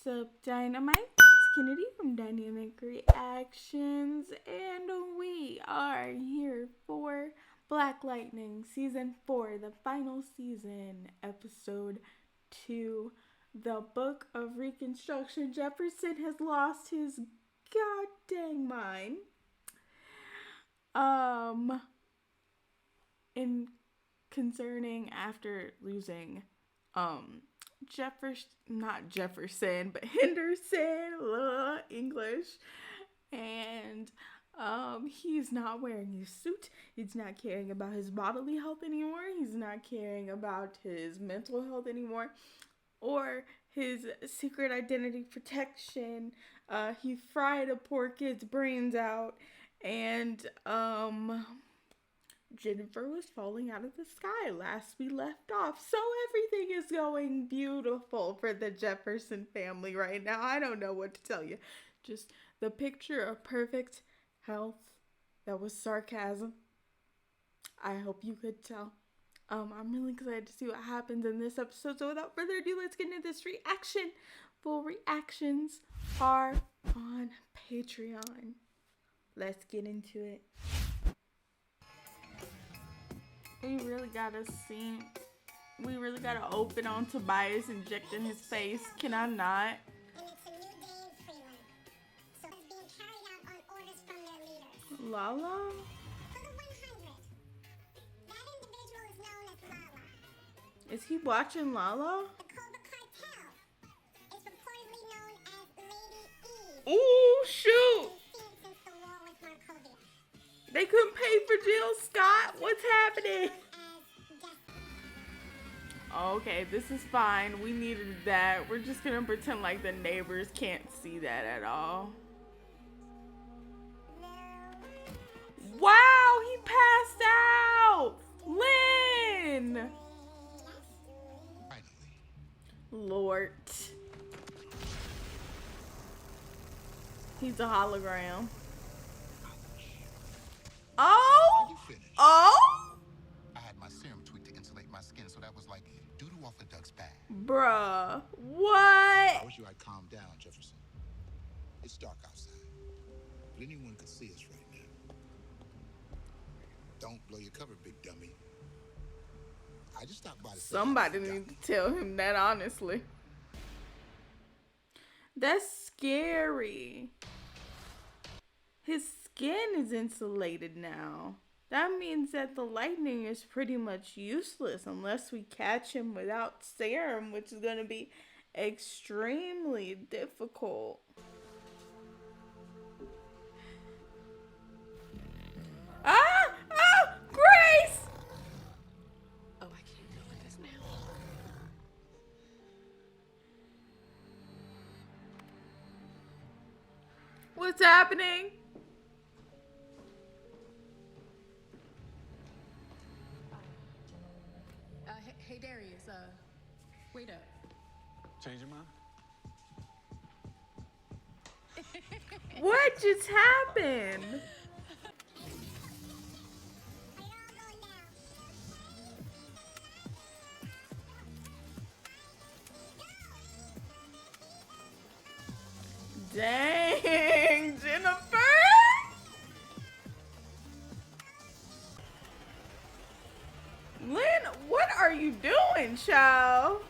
What's up, Dynamite? It's Kennedy from Dynamic Reactions, and we are here for Black Lightning Season 4, the final season, Episode 2. The Book of Reconstruction. Jefferson has lost his goddamn mind. In concerning after losing, not Jefferson, but Henderson, English, and he's not wearing his suit. He's not caring about his bodily health anymore. He's not caring about his mental health anymore, or his secret identity protection. He fried a poor kid's brains out, and Jennifer was falling out of the sky last we left off. So everything is going beautiful for the Jefferson family right now. I don't know what to tell you. Just the picture of perfect health. That was sarcasm. I hope you could tell. I'm really excited to see what happens in this episode. So without further ado, let's get into this reaction. Full reactions are on Patreon. Let's get into it. We really gotta open on Tobias injecting his face. Can I not? And it's a new day in Freeland. So it's being carried out on orders from their leaders. Lala? For the 100, that individual is known as Lala. Is he watching Lala? The Cobra Cartel is reportedly known as Lady E. Ooh, shoot! Been seen since the war with Markovia. They couldn't pay for Jill Scott? What's happening? Okay, this is fine. We needed that. We're just gonna pretend like the neighbors can't see that at all. Wow, he passed out! Lynn! Lord. He's a hologram. Oh! Oh! I had my serum tweaked to insulate my skin, so that was like doo-doo off a duck's back. Bruh. What? I wish you had calmed down, Jefferson. It's dark outside, but anyone could see us right now. Don't blow your cover, big dummy. I just stopped by to say Somebody needs to tell him that, honestly. That's scary. His skin is insulated now. That means that the lightning is pretty much useless unless we catch him without serum, which is going to be extremely difficult. Ah! Ah! Grace! Oh, I can't deal with this now. What's happening? Hey Darius, wait up. Change your mind? What just happened? Dang, Jennifer! Lynn, what are you doing, child?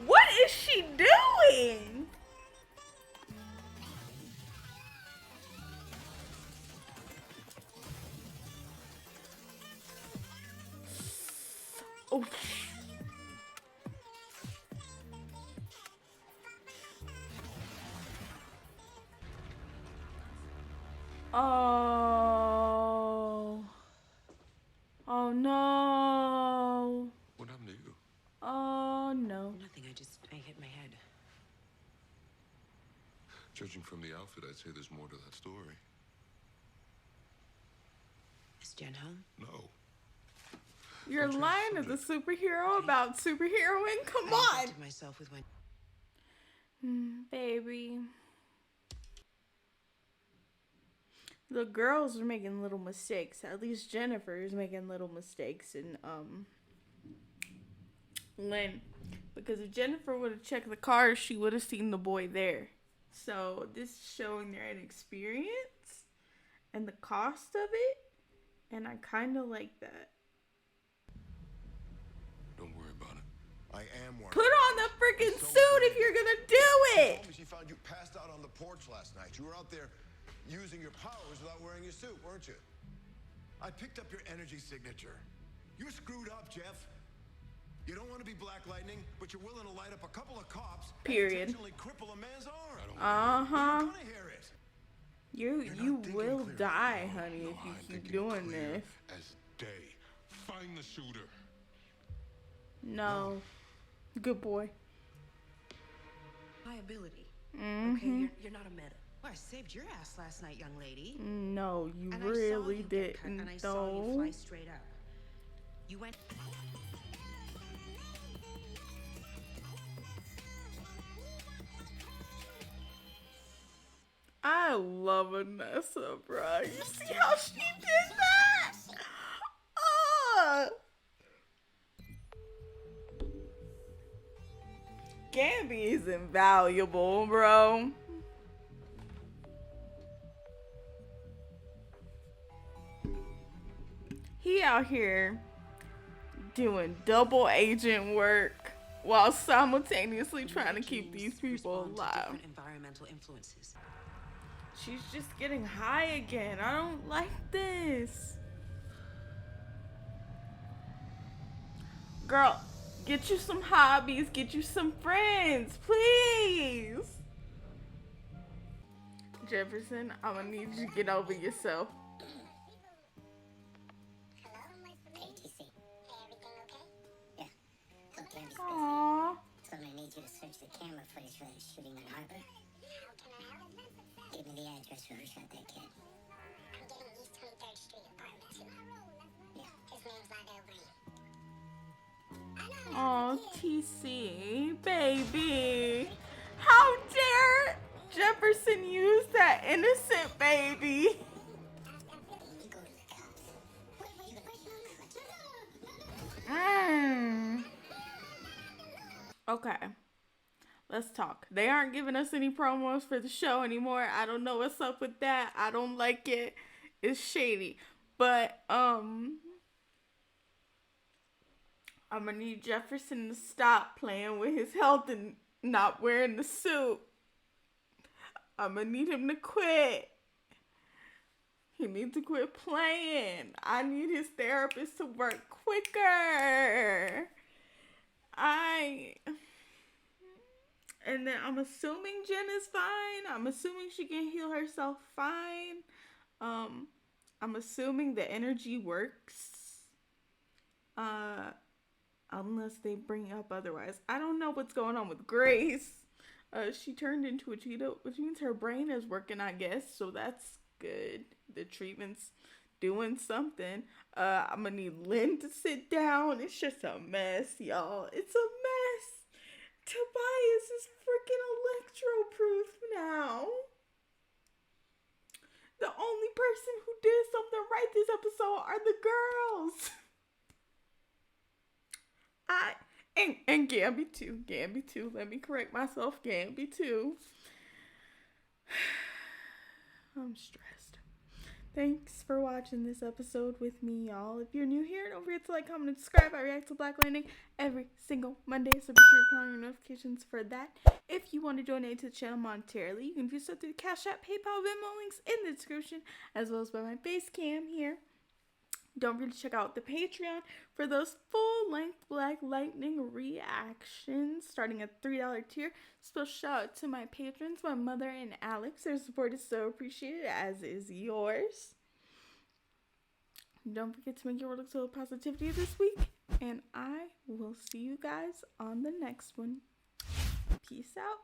What is she doing? Oh. Oh. Oh no. What happened to you? Oh no. Nothing, I hit my head. Judging from the outfit, I'd say there's more to that story. Is Jen home? No. You're Don't change lying the as a subject. superhero about superheroing? Come I on. infected myself with when Baby. the girls are making little mistakes. At least Jennifer is making little mistakes in Lynn. Because if Jennifer would have checked the car, she would have seen the boy there. So this is showing their inexperience and the cost of it. And I kind of like that. Don't worry about it. I am worried. Put on the freaking suit if you're going to do She it. told me she found you passed out on the porch last night. You were out there using your powers without wearing your suit, weren't you? I picked up your energy signature. You're screwed up, Jeff. You don't want to be Black Lightning, but you're willing to light up a couple of cops Period. and intentionally cripple a man's arm. Uh-huh. You're gonna hear it. You thinking will clearly. die, honey, No, if you I'm keep thinking doing clear this. as day. Find the shooter. No. Good boy. Liability. Mm-hmm. Okay, you're not a meta. Well, I saved your ass last night, young lady. No, you And I saw really you get cut, didn't, and I saw you though. fly straight up. You went. I love Vanessa, bro. You see how she did that? Gamby is invaluable, bro. He out here doing double agent work while simultaneously trying to keep these people Respond to alive. different environmental influences. She's just getting high again. I don't like this. Girl, get you some hobbies, get you some friends, please. Jefferson, I'm gonna need you to get over yourself. ATC. Hey, everything okay? Yeah. Look, Candy's busy. Aww. So I'm gonna need you to search the camera footage for that shooting in Harbor. How can I help? Give me the address where we shot that kid. I'm getting East 23rd Street apartment 2. Yeah, his name's Lydell Green. Oh, TC, baby. How dare Jefferson use that innocent baby? Okay, let's talk. They aren't giving us any promos for the show anymore. I don't know what's up with that. I don't like it. It's shady. But, I'm gonna need Jefferson to stop playing with his health and not wearing the suit. I'm gonna need him to quit. He needs to quit playing. I need his therapist to work quicker. And then I'm assuming Jen is fine. I'm assuming she can heal herself fine. I'm assuming the energy works. Unless they bring up otherwise. I don't know what's going on with Grace. She turned into a Cheeto, which means her brain is working, I guess. So that's good. The treatment's doing something. I'm gonna need Lynn to sit down. It's just a mess, y'all. It's a mess. Tobias is freaking electro-proof now. The only person who did something right this episode are the girls. And Gamby too. Let me correct myself. Gamby too. I'm stressed. Thanks for watching this episode with me, y'all. If you're new here, don't forget to like, comment, and subscribe. I react to Black Lightning every single Monday, so be sure to turn on your notifications for that. If you want to donate to the channel monetarily, you can do so through the CASHAPP, PayPal, VENMO links in the description, as well as by my face cam here. Don't forget to check out the Patreon for those full-length Black Lightning reactions starting at $3 tier. Special shout out to my patrons, my mother and Alix. Their support is so appreciated, as is yours. Don't forget to make your world look so positivity this week. And I will see you guys on the next one. Peace out.